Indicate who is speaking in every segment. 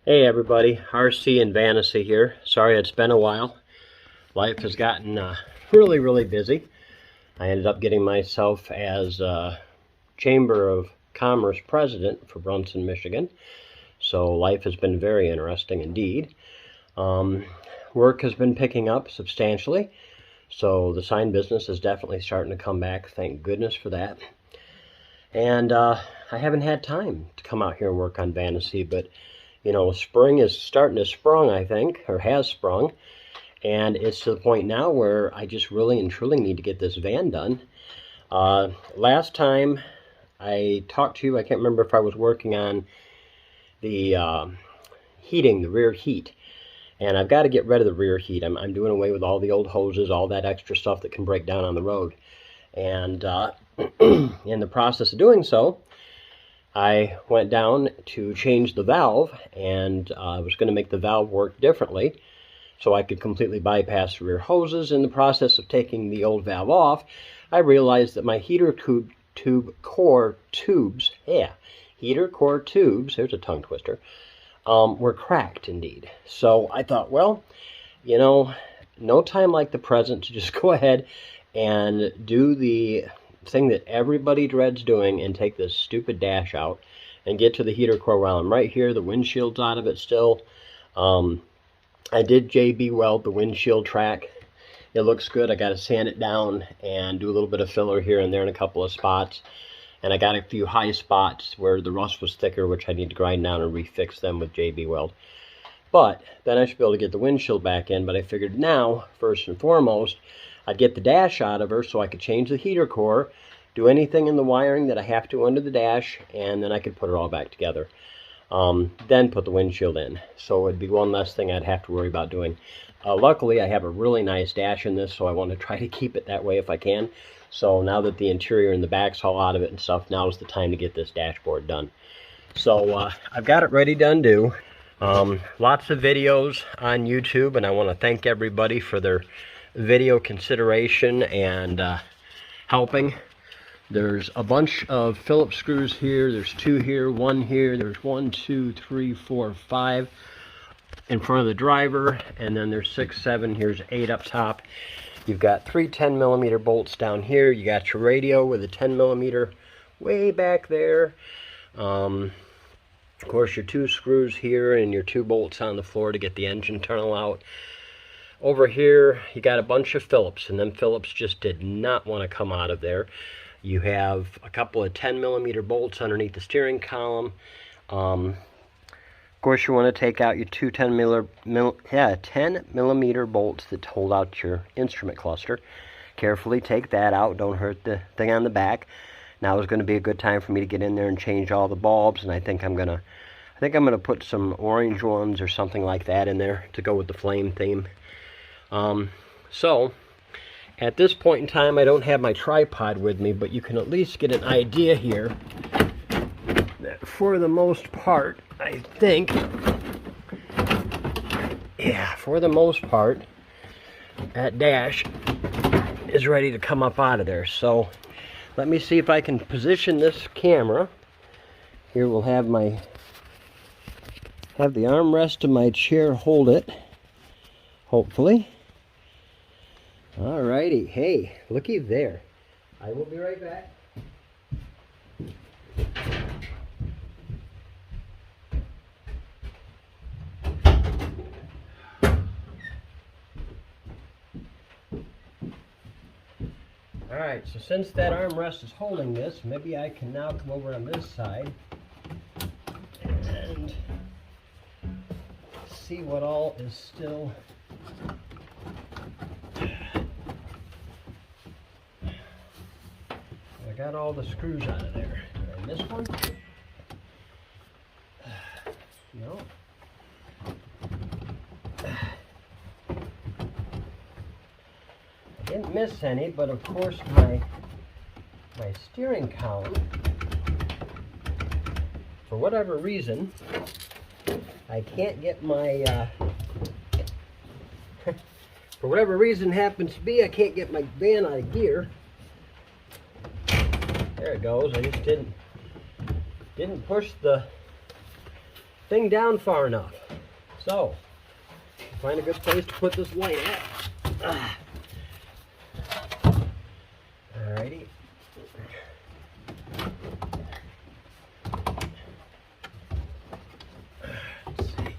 Speaker 1: Hey everybody, RC and Vanessa here. Sorry it's been a while. Life has gotten really busy. I ended up getting myself as Chamber of Commerce President for Brunson, Michigan. So life has been very interesting indeed. Work has been picking up substantially. So the sign business is definitely starting to come back. Thank goodness for that. And I haven't had time to come out here and work on Vanessa, but you know, spring is starting to sprung, I think, or has sprung. And it's to the point now where I just really and truly need to get this van done. Last time I talked to you, I can't remember if I was working on the heating, the rear heat. And I've got to get rid of the rear heat. I'm doing away with all the old hoses, all that extra stuff that can break down on the road. And in the process of doing so, I went down to change the valve, and I was going to make the valve work differently so I could completely bypass the rear hoses. In the process of taking the old valve off, I realized that my heater core tubes, there's a tongue twister, were cracked indeed. So I thought, well, you know, no time like the present to just go ahead and do the thing that everybody dreads doing and take this stupid dash out and get to the heater core while I'm right here. The windshield's out of it still. I did JB weld the windshield track. It looks good. I got to sand it down and do a little bit of filler here and there in a couple of spots. And I got a few high spots where the rust was thicker, which I need to grind down and refix them with JB weld. But then I should be able to get the windshield back in. But I figured now, first and foremost, I'd get the dash out of her so I could change the heater core, do anything in the wiring that I have to under the dash, and then I could put it all back together. Then put the windshield in. So it'd be one less thing I'd have to worry about doing. Luckily, I have a really nice dash in this, so I want to try to keep it that way if I can. So now that the interior and the back's all out of it and stuff, now is the time to get this dashboard done. So I've got it ready to undo. Lots of videos on YouTube, and I want to thank everybody for their video consideration and helping. There's a bunch of Phillips screws here. There's 2 here, 1 here. There's 1, 2, 3, 4, 5 in front of the driver, and then there's 6, 7. Here's 8 up top. You've got 3 10mm bolts down here. You got your radio with a 10mm way back there. Of course, your 2 screws here and your 2 bolts on the floor to get the engine tunnel out. Over here, you got a bunch of Phillips, and them Phillips just did not want to come out of there. You have a couple of 10mm bolts underneath the steering column. Of course, you want to take out your 2 10mm bolts that hold out your instrument cluster. Carefully take that out. Don't hurt the thing on the back. Now is going to be a good time for me to get in there and change all the bulbs, and I think I'm gonna put some orange ones or something like that in there to go with the flame theme. So at this point in time, I don't have my tripod with me, but you can at least get an idea here that for the most part, I think, yeah, for the most part, that dash is ready to come up out of there. So let me see if I can position this camera. Here we'll have the armrest of my chair hold it, hopefully. Alrighty, hey, looky there. I will be right back. Alright, so since that armrest is holding this, maybe I can now come over on this side and see what all is still. I got all the screws out of there. And this one? No. I didn't miss any, but of course my steering column, for whatever reason, I can't get my for whatever reason happens to be, I can't get my van out of gear. There it goes. I just didn't push the thing down far enough. So, find a good place to put this light at. Alrighty. Let's see.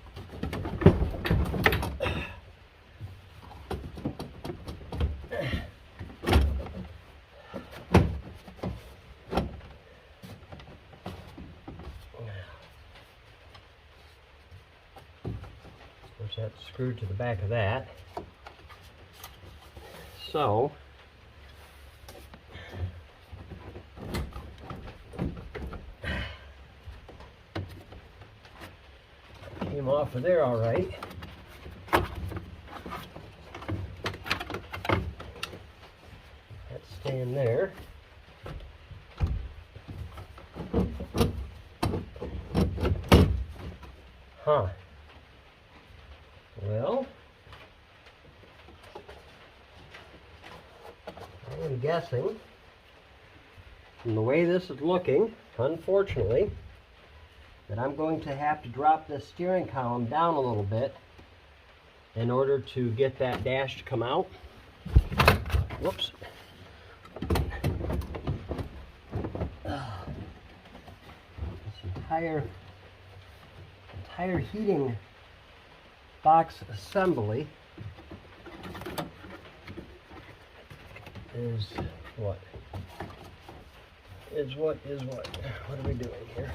Speaker 1: Of course, that's screwed to the back of that. So, came off of there all right. That's staying there. Huh. Well, I am guessing, from the way this is looking, unfortunately, that I'm going to have to drop this steering column down a little bit in order to get that dash to come out. Whoops. This entire heating box assembly is what? What are we doing here?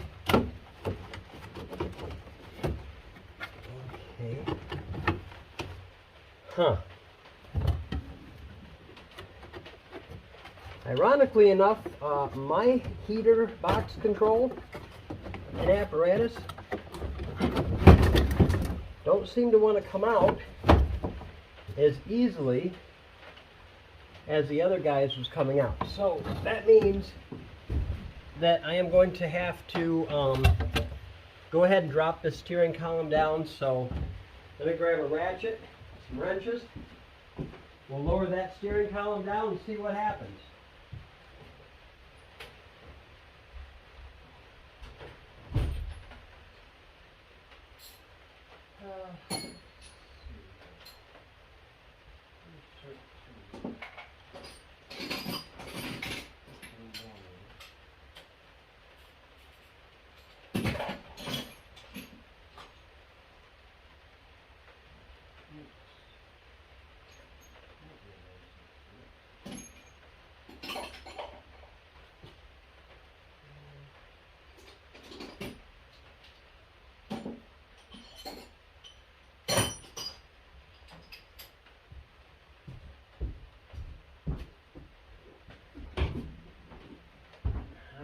Speaker 1: Okay. Huh. Ironically enough, my heater box control and apparatus don't seem to want to come out as easily as the other guys was coming out. So that means that I am going to have to go ahead and drop the steering column down. So let me grab a ratchet, some wrenches. We'll lower that steering column down and see what happens.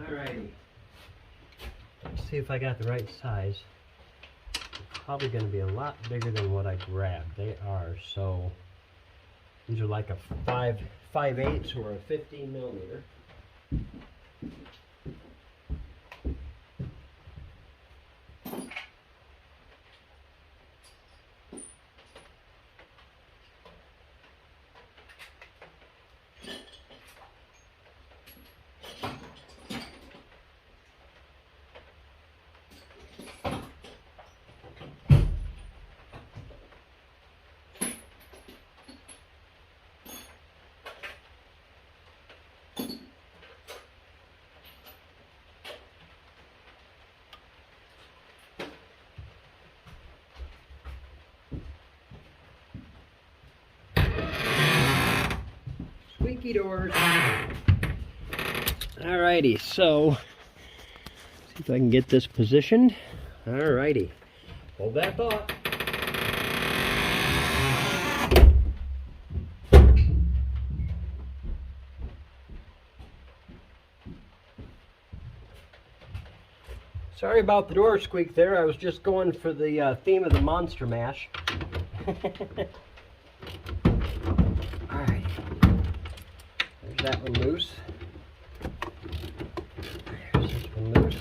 Speaker 1: Alrighty. Let's see if I got the right size. Probably going to be a lot bigger than what I grabbed. They are. So these are like a 5/8 or a 15 millimeter. Squeaky doors. Alrighty, so see if I can get this positioned. Alrighty, hold that thought. Sorry about the door squeak there. I was just going for the theme of the Monster Mash. Alright. There's that one loose. There's this one loose.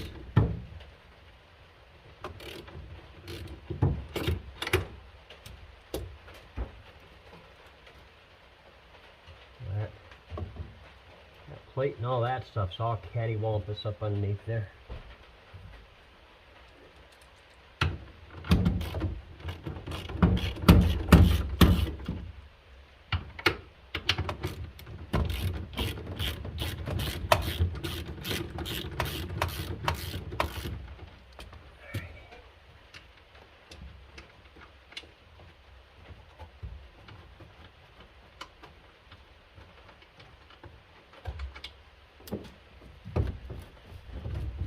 Speaker 1: That plate and all that stuff's all cattywampus up underneath there.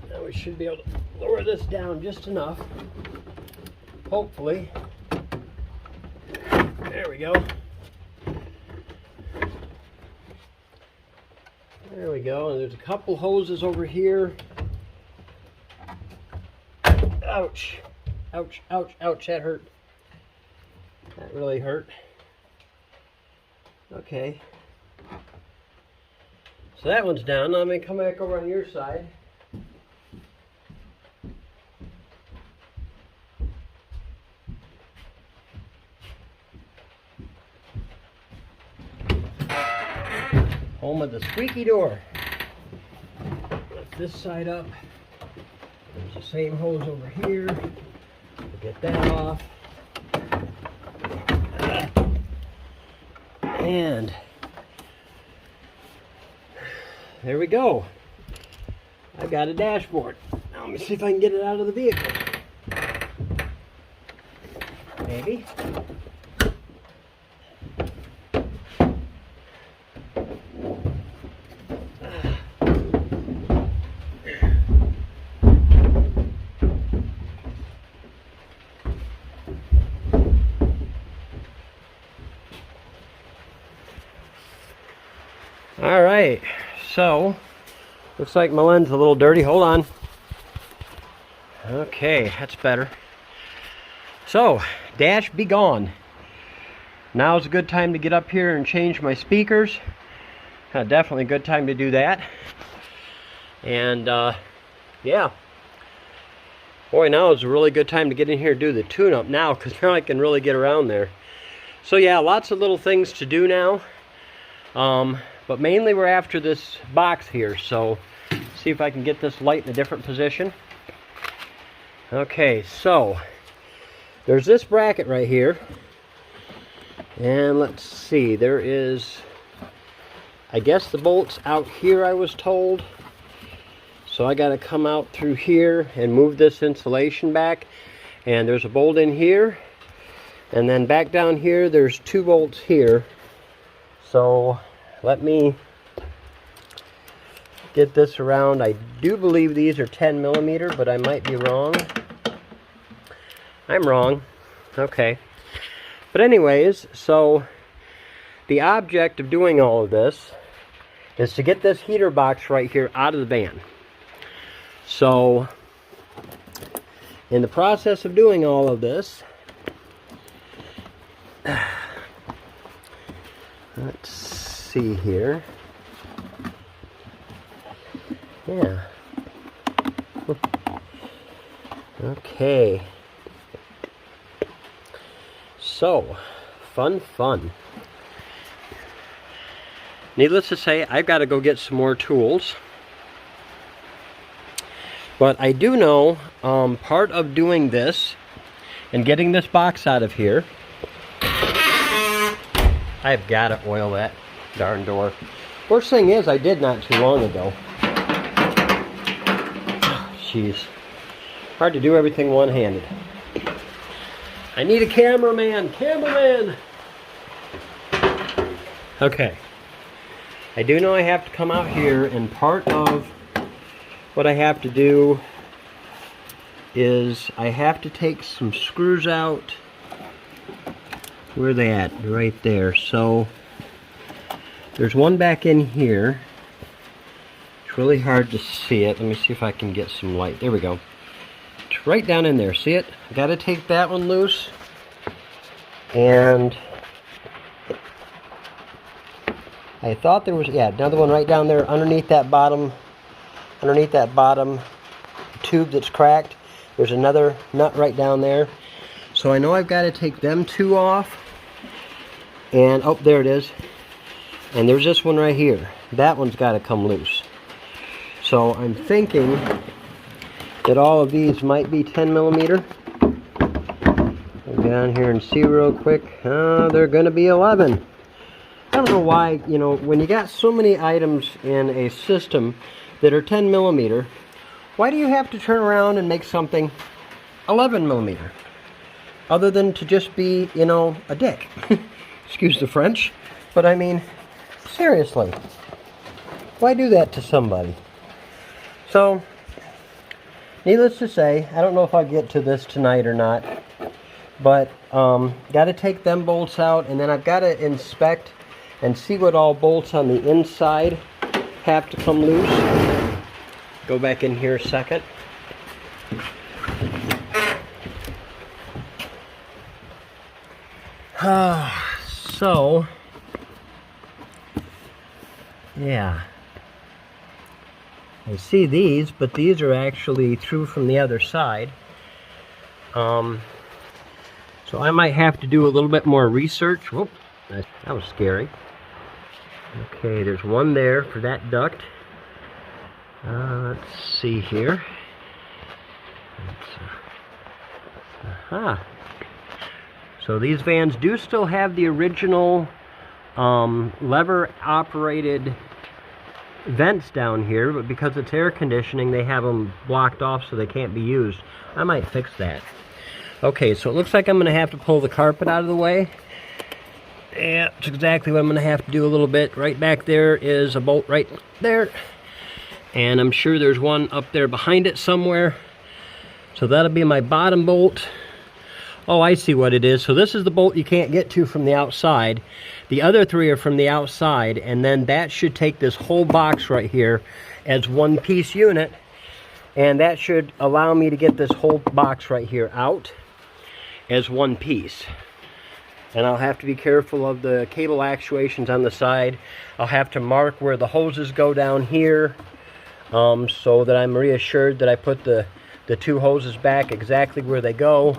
Speaker 1: Now we should be able to lower this down just enough. Hopefully. There we go. There we go. And there's a couple hoses over here. Ouch. Ouch, ouch, ouch. That hurt. That really hurt. Okay. So that one's down. Now I'm going to come back over on your side. Home of the squeaky door. Lift this side up. There's the same hose over here. We'll get that off. And there we go. I've got a dashboard. Now let me see if I can get it out of the vehicle. Maybe. All right, so looks like my lens is a little dirty. Hold on. Okay, that's better. So, dash be gone. Now's a good time to get up here and change my speakers. Definitely a good time to do that. And yeah, boy, now is a really good time to get in here and do the tune-up now, because now I can really get around there. So yeah, lots of little things to do now. But mainly we're after this box here, so see if I can get this light in a different position. Okay, so there's this bracket right here. And let's see, there is, I guess the bolt's out here, I was told. So I got to come out through here and move this insulation back. And there's a bolt in here. And then back down here, there's 2 bolts here. So let me get this around. I do believe these are 10 millimeter, but I might be wrong. I'm wrong. Okay. But anyways, so the object of doing all of this is to get this heater box right here out of the van. So in the process of doing all of this, let's see here. Yeah. Okay. So, fun. Needless to say, I've got to go get some more tools. But I do know part of doing this and getting this box out of here, I've got to oil that darn door. Worst thing is, I did not too long ago. Jeez. Hard to do everything one-handed. I need a cameraman! Cameraman! Okay. I do know I have to come out here, and part of what I have to do is I have to take some screws out. Where are they at? Right there. So there's one back in here. It's really hard to see it. Let me see if I can get some light. There we go. It's right down in there. See it? I got to take that one loose. And I thought there was, yeah, another one right down there underneath that bottom tube that's cracked. There's another nut right down there. So I know I've got to take them 2 off. And, oh, there it is. And there's this one right here. That one's got to come loose. So I'm thinking that all of these might be 10 millimeter. I'll go down here and see real quick. They're going to be 11. I don't know why, you know, when you got so many items in a system that are 10 millimeter, why do you have to turn around and make something 11 millimeter? Other than to just be, you know, a dick. Excuse the French. But I mean, seriously. Why do that to somebody? So, needless to say, I don't know if I'll get to this tonight or not, but got to take them bolts out, and then I've got to inspect and see what all bolts on the inside have to come loose. Go back in here a second. So, yeah. I see these, but these are actually through from the other side. So I might have to do a little bit more research. Whoop, that was scary. Okay, there's one there for that duct. Let's see here. Aha. So these vans do still have the original lever-operated vents down here, but because it's air conditioning, they have them blocked off so they can't be used. I might fix that. Okay, so it looks like I'm going to have to pull the carpet out of the way. Yeah, that's exactly what I'm going to have to do a little bit. Right back there is a bolt right there. And I'm sure there's one up there behind it somewhere. So that'll be my bottom bolt. Oh, I see what it is. So this is the bolt you can't get to from the outside. The other three are from the outside, and then that should take this whole box right here as one piece unit, and that should allow me to get this whole box right here out as one piece. And I'll have to be careful of the cable actuations on the side. I'll have to mark where the hoses go down here, so that I'm reassured that I put the two hoses back exactly where they go.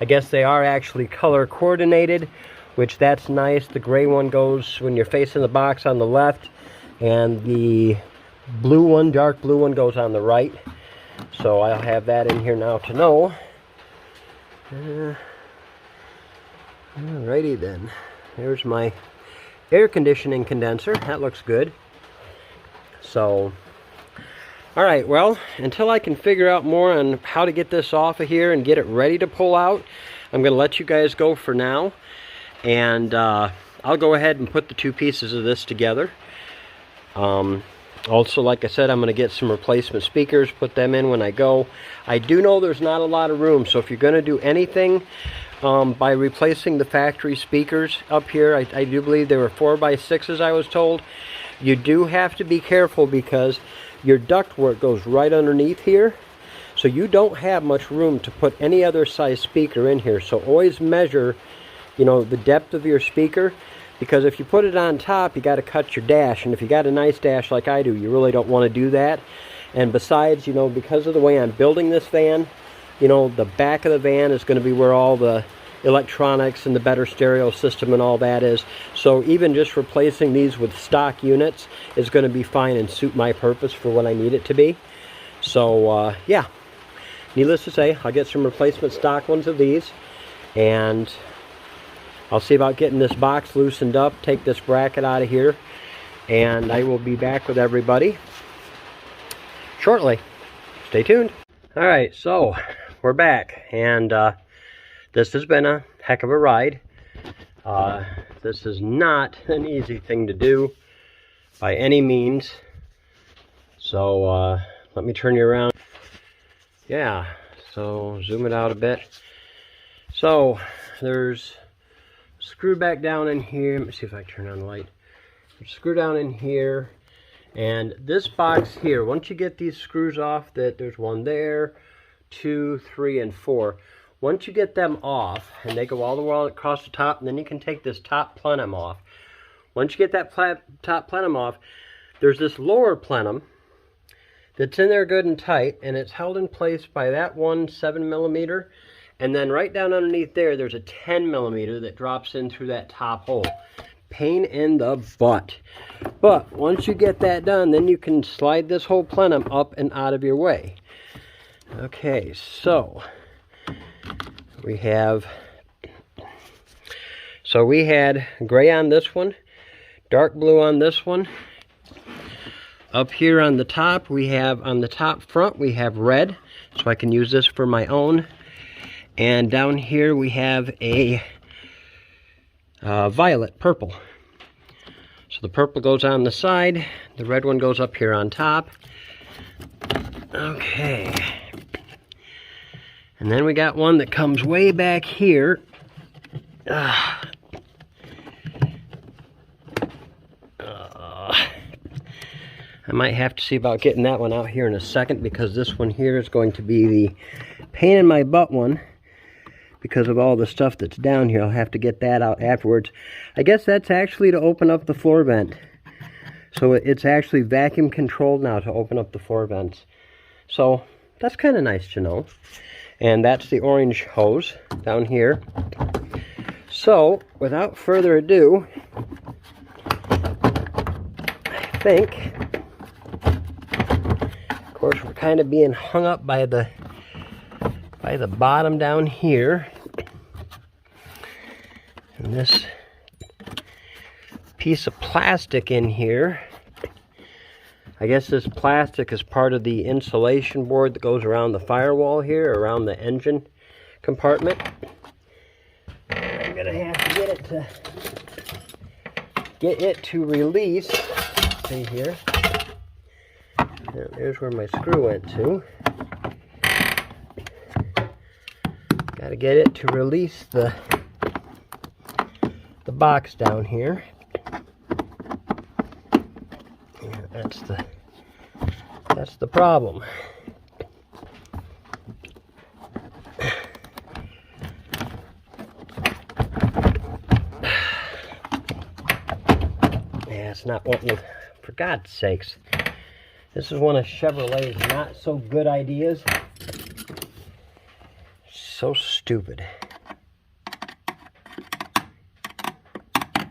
Speaker 1: I guess they are actually color coordinated, which that's nice. The gray one goes when you're facing the box on the left, and the blue one, dark blue one, goes on the right. So I'll have that in here now to know. Alrighty then. There's my air conditioning condenser. That looks good. So, alright, well, until I can figure out more on how to get this off of here and get it ready to pull out, I'm going to let you guys go for now. And I'll go ahead and put the two pieces of this together. Also, like I said, I'm going to get some replacement speakers, put them in when I go. I do know there's not a lot of room, so if you're going to do anything by replacing the factory speakers up here, I do believe they were 4x6s, I was told. You do have to be careful because your ductwork goes right underneath here, so you don't have much room to put any other size speaker in here. So always measure, you know, the depth of your speaker, because if you put it on top, you got to cut your dash, and if you got a nice dash like I do, you really don't want to do that. And besides, you know, because of the way I'm building this van, you know, the back of the van is going to be where all the electronics and the better stereo system and all that is. So even just replacing these with stock units is going to be fine and suit my purpose for what I need it to be. So yeah, needless to say, I'll get some replacement stock ones of these, and I'll see about getting this box loosened up, take this bracket out of here, and I will be back with everybody shortly. Stay tuned. Alright, so we're back, and this has been a heck of a ride. This is not an easy thing to do by any means. So let me turn you around. Yeah, so zoom it out a bit. So there's a screw back down in here. Let me see if I can turn on the light. There's a screw down in here. And this box here, once you get these screws off, that there's one there, 2, 3, and 4. Once you get them off, and they go all the way across the top, and then you can take this top plenum off. Once you get that top plenum off, there's this lower plenum that's in there good and tight, and it's held in place by that one 7mm, and then right down underneath there, there's a 10mm that drops in through that top hole. Pain in the butt. But once you get that done, then you can slide this whole plenum up and out of your way. Okay, so we had gray on this one, dark blue on this one. Up here on the top, on the top front, we have red, so I can use this for my own. And down here we have a violet, purple. So the purple goes on the side, the red one goes up here on top. Okay. And then we got one that comes way back here. I might have to see about getting that one out here in a second, because this one here is going to be the pain in my butt one because of all the stuff that's down here. I'll have to get that out afterwards. I guess that's actually to open up the floor vent. So it's actually vacuum controlled now to open up the floor vents. So that's kind of nice to know. And that's the orange hose down here. So without further ado, I think, of course, we're kind of being hung up by the bottom down here. And this piece of plastic in here, I guess this plastic is part of the insulation board that goes around the firewall here, around the engine compartment. I'm gonna have to get it to release. See here. There's where my screw went to. Got to get it to release the box down here. Yeah, that's the problem. Yeah, it's not wanting to, for God's sakes. This is one of Chevrolet's not so good ideas. So stupid.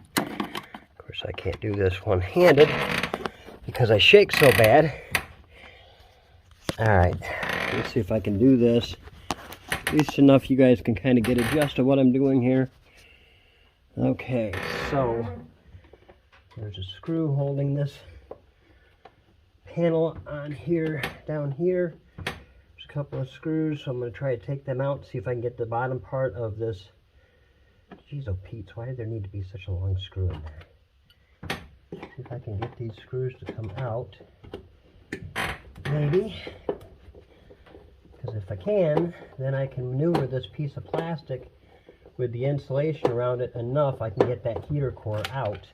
Speaker 1: Of course, I can't do this one-handed because I shake so bad. Alright, let's see if I can do this. At least enough you guys can kind of get a gist of what I'm doing here. Okay, so there's a screw holding this panel on here, down here. There's a couple of screws, so I'm going to try to take them out, see if I can get the bottom part of this. Jeez, oh Pete, why did there need to be such a long screw in there? See if I can get these screws to come out. Maybe. Because if I can, then I can maneuver this piece of plastic with the insulation around it enough, I can get that heater core out.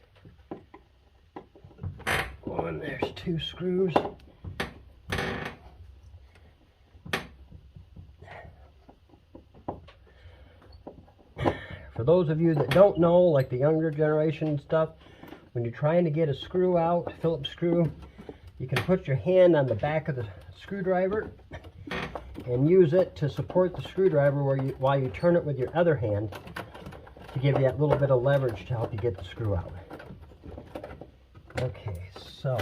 Speaker 1: One, there's two screws. For those of you that don't know, like the younger generation stuff, when you're trying to get a screw out, Phillips screw, you can put your hand on the back of the screwdriver and use it to support the screwdriver while you turn it with your other hand to give you that little bit of leverage to help you get the screw out. Okay, so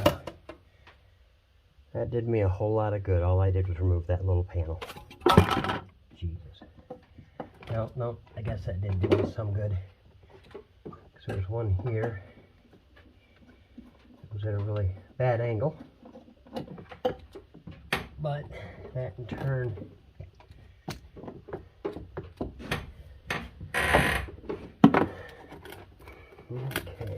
Speaker 1: that did me a whole lot of good. All I did was remove that little panel. Jesus. No, I guess that didn't do me some good. Because there's one here. It was at a really bad angle. But that in turn okay.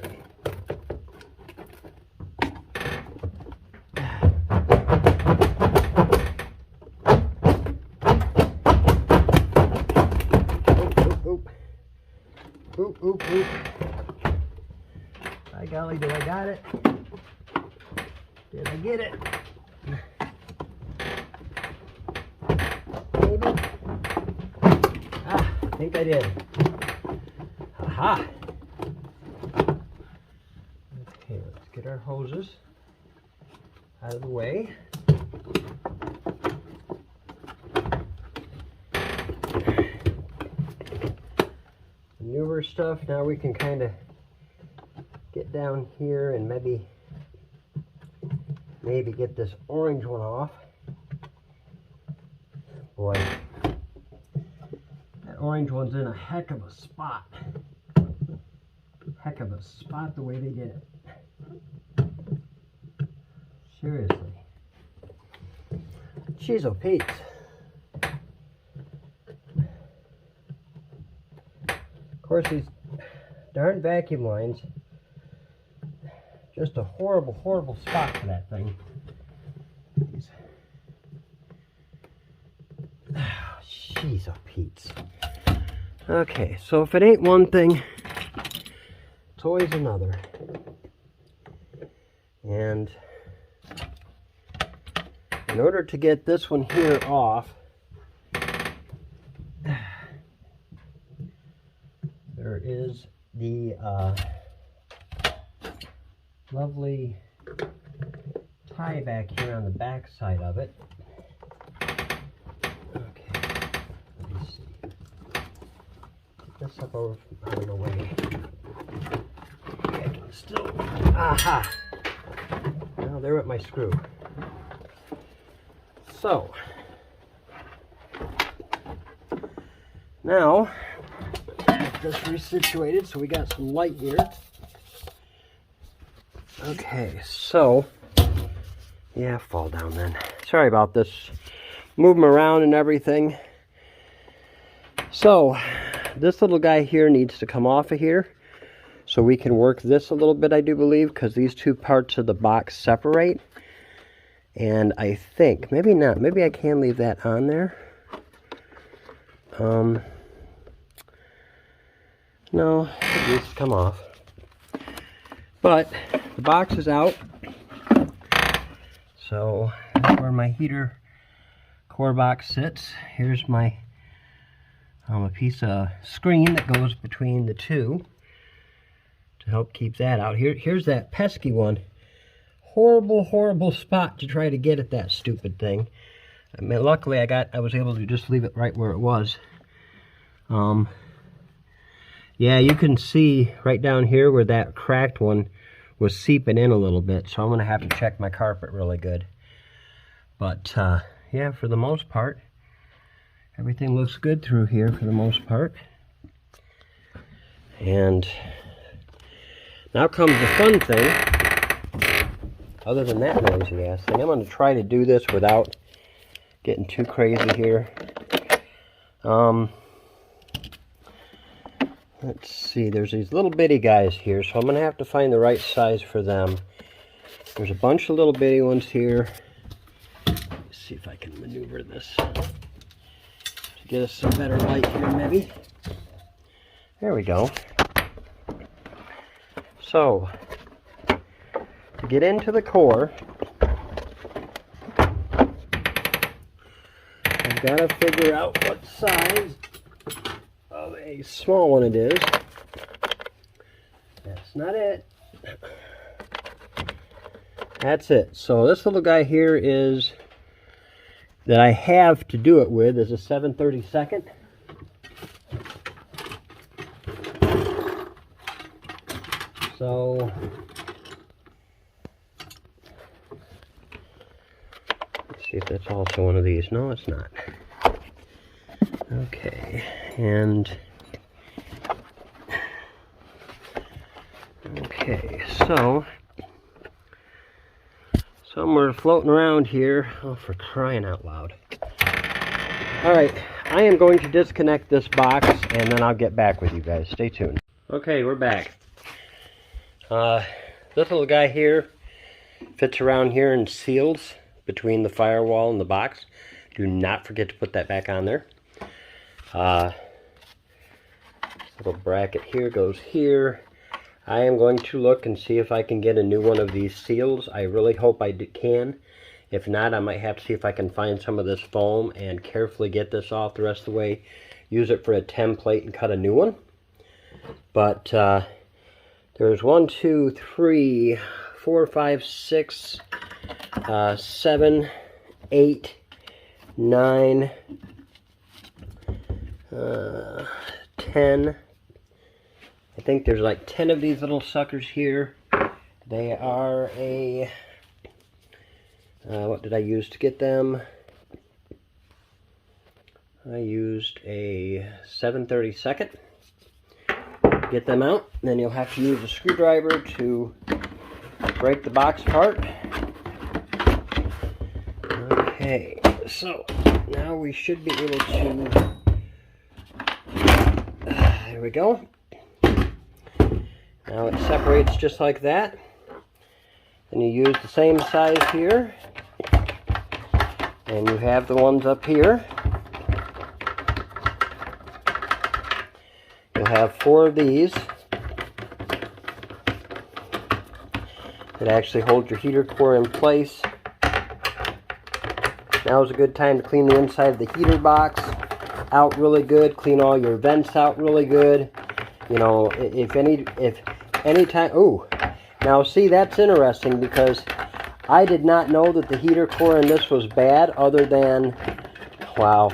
Speaker 1: Oop. By golly, did I got it? Did I get it? Maybe? Ah, I think I did. Aha! Okay, let's get our hoses out of the way. Newer stuff, now we can kind of get down here and maybe get this orange one off. Boy, that orange one's in a heck of a spot. Heck of a spot the way they did it. Seriously. Jeez, oh Pete. Of course, these darn vacuum lines, Just a horrible, horrible spot for that thing. Jeez, oh Pete's. Okay, so if it ain't one thing, it's always another. And in order to get this one here off, there is the lovely tie back here on the back side of it. Okay, let me see. Get this up out of the way. I can still. Aha! Now there went my screw. So now get this resituated so we got some light here. Okay, so yeah, fall down then. Sorry about this. Move them around and everything. So this little guy here needs to come off of here so we can work this a little bit, I do believe, because these two parts of the box separate. And I think, maybe not, maybe I can leave that on there. No, it needs to come off. But the box is out. So that's where my heater core box sits. Here's my a piece of screen that goes between the two to help keep that out. Here's that pesky one. Horrible, horrible spot to try to get at that stupid thing. I mean, luckily I was able to just leave it right where it was. Yeah, you can see right down here where that cracked one was seeping in a little bit, so I'm gonna have to check my carpet really good. But yeah, for the most part, everything looks good through here for the most part. And now comes the fun thing. Other than that noisy ass thing, I'm going to try to do this without getting too crazy here. Let's see, there's these little bitty guys here, so I'm going to have to find the right size for them. There's a bunch of little bitty ones here. Let's see if I can maneuver this to get us some better light here, maybe. There we go. So, to get into the core, I've got to figure out what size of a small one it is. That's not it. That's it. So this little guy here is, that I have to do it with, is a 7/32. So let's see if that's also one of these. No, it's not. Okay, and okay, so somewhere floating around here. Oh, for crying out loud. Alright, I am going to disconnect this box and then I'll get back with you guys. Stay tuned. Okay, we're back. This little guy here fits around here and seals between the firewall and the box. Do not forget to put that back on there. Little bracket here goes here. I am going to look and see if I can get a new one of these seals. I really hope I can. If not, I might have to see if I can find some of this foam and carefully get this off the rest of the way. Use it for a template and cut a new one. But there's 1, 2, 3, 4, 5, 6, 7, 8, 9, 10. I think there's like 10 of these little suckers here. They are a, what did I use to get them? I used a 7/32. Get them out, and then you'll have to use a screwdriver to break the box apart. Okay, so now we should be able to, there we go. Now it separates just like that. And you use the same size here. And you have the ones up here. You'll have 4 of these that actually hold your heater core in place. Now is a good time to clean the inside of the heater box out really good. Clean all your vents out really good. You know, if any time. Oh, now see, that's interesting because I did not know that the heater core in this was bad, other than, wow.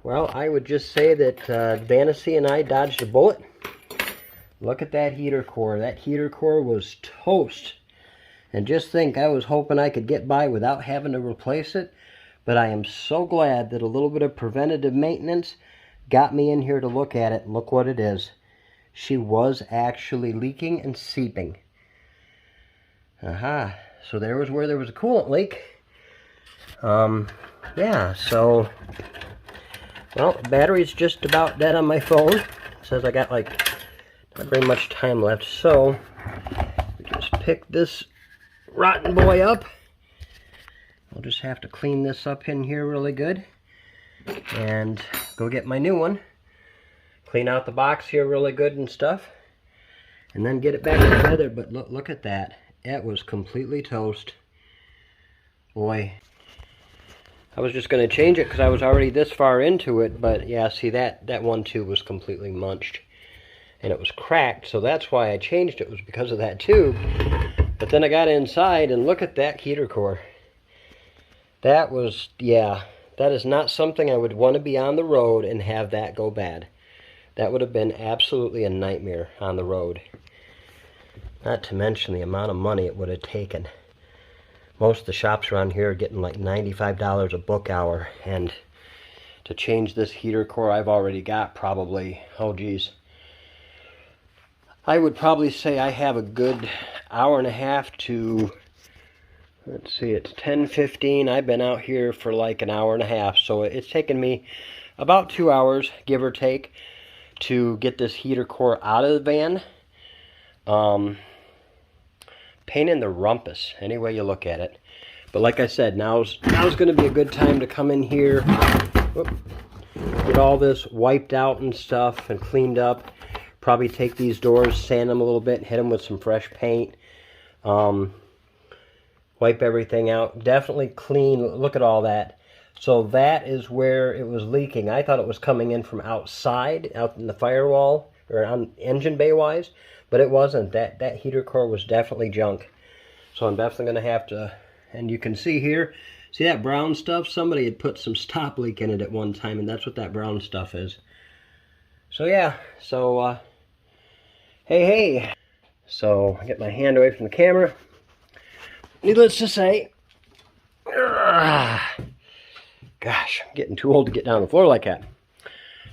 Speaker 1: Well, I would just say that Vanessy and I dodged a bullet. Look at that heater core. That heater core was toast. And just think, I was hoping I could get by without having to replace it. But I am so glad that a little bit of preventative maintenance got me in here to look at it. Look what it is. She was actually leaking and seeping. Aha. So there was where there was a coolant leak. Yeah, so... Well, the battery's just about dead on my phone. It says I got like not very much time left. So, we just pick this rotten boy up. I'll just have to clean this up in here really good. And go get my new one. Clean out the box here really good and stuff. And then get it back together. But look at that. It was completely toast. Boy. I was just going to change it because I was already this far into it, but yeah, see, that one tube was completely munched. And it was cracked, so that's why I changed it, was because of that tube. But then I got inside, and look at that heater core. That was, yeah, that is not something I would want to be on the road and have that go bad. That would have been absolutely a nightmare on the road. Not to mention the amount of money it would have taken. Most of the shops around here are getting like $95 a book hour, and to change this heater core I've already got probably, oh geez, I would probably say I have a good hour and a half to, let's see, it's 10:15. I've been out here for like an hour and a half, so it's taken me about 2 hours, give or take, to get this heater core out of the van. Pain in the rumpus, any way you look at it. But like I said, now's going to be a good time to come in here, get all this wiped out and stuff and cleaned up. Probably take these doors, sand them a little bit, hit them with some fresh paint. Wipe everything out. Definitely clean. Look at all that. So that is where it was leaking. I thought it was coming in from outside, out in the firewall, or on engine bay wise. But it wasn't. That heater core was definitely junk. So I'm definitely going to have to, and you can see here, see that brown stuff? Somebody had put some stop leak in it at one time, and that's what that brown stuff is. So yeah, so, hey. So, I get my hand away from the camera. Needless to say, gosh, I'm getting too old to get down the floor like that.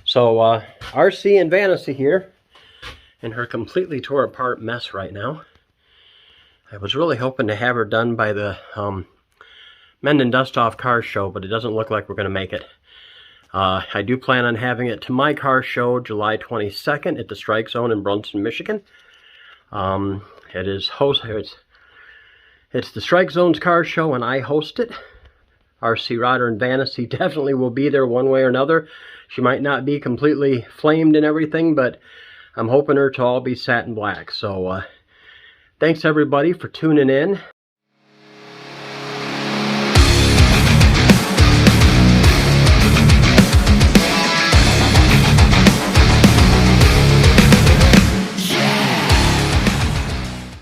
Speaker 1: So, RC and Vanessy here, in her completely tore apart mess right now. I was really hoping to have her done by the Mend and Dust Off car show, but it doesn't look like we're going to make it. I do plan on having it to my car show July 22nd at the Strike Zone in Brunson, Michigan. It's the Strike Zone's car show, and I host it. RC Rodder and Vanessy definitely will be there one way or another. She might not be completely flamed and everything, but I'm hoping her to all be satin black. So, thanks everybody for tuning in.